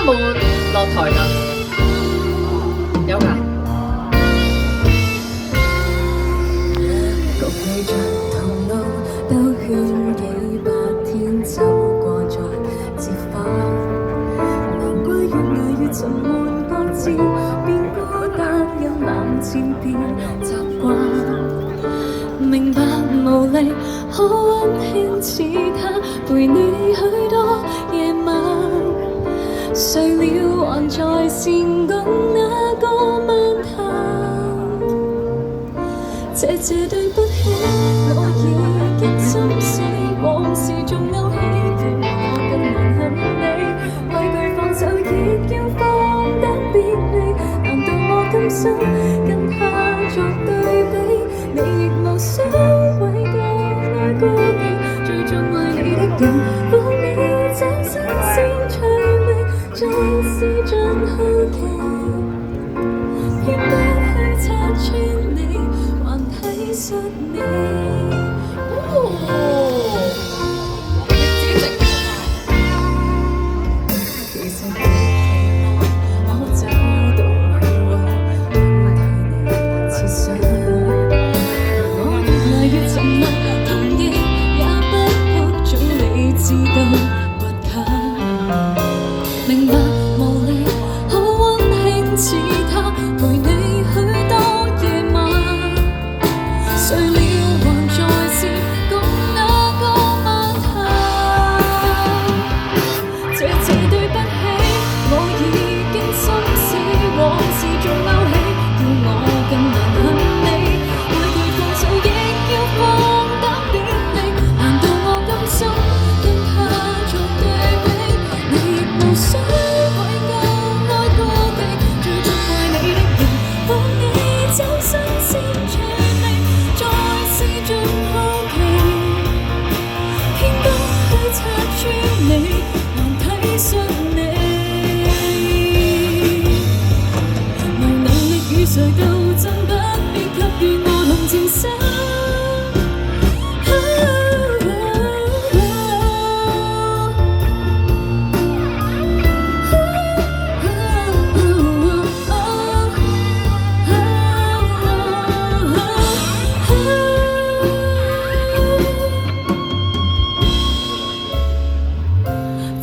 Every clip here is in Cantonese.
家冇落台㗎？有㗎。共你着同路兜圈幾百天，走過再折返。難怪越捱越沉悶各自，變孤單又難漸變習慣。明白無力可溫馨似他，陪你許多夜晚。誰料還在善共那個漫談。謝謝對不起，我已經心死，往事仲勾起，我更難恨你，畏懼放手亦要放膽別離。難道我甘心跟他作對比？你亦無需為個愛孤僻，最終愛你的人幫你找新鮮趣味，再試盡好奇，偏不去拆穿你，還體恤你。其實我期望我找到某個替你設想，我越來越沉默，同意也不哭，早你知道不及。明白無力可溫馨似他，陪你許多夜晚。誰料還在是共那個漫談。謝謝對不起，我已經心死，往事仲勾起，叫我更難恨你。畏懼放手亦要放膽別離，難道我甘心跟他作對比？你亦無需為我愛孤僻，最終愛你的人幫你找新鮮趣味，再試盡好奇，偏不去拆穿你，還體恤你。無能力與誰鬥爭，不必給予我同情心。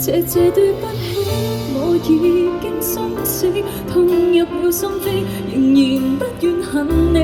謝謝對不起，我已經心死，痛入了心扉，仍然不願恨你。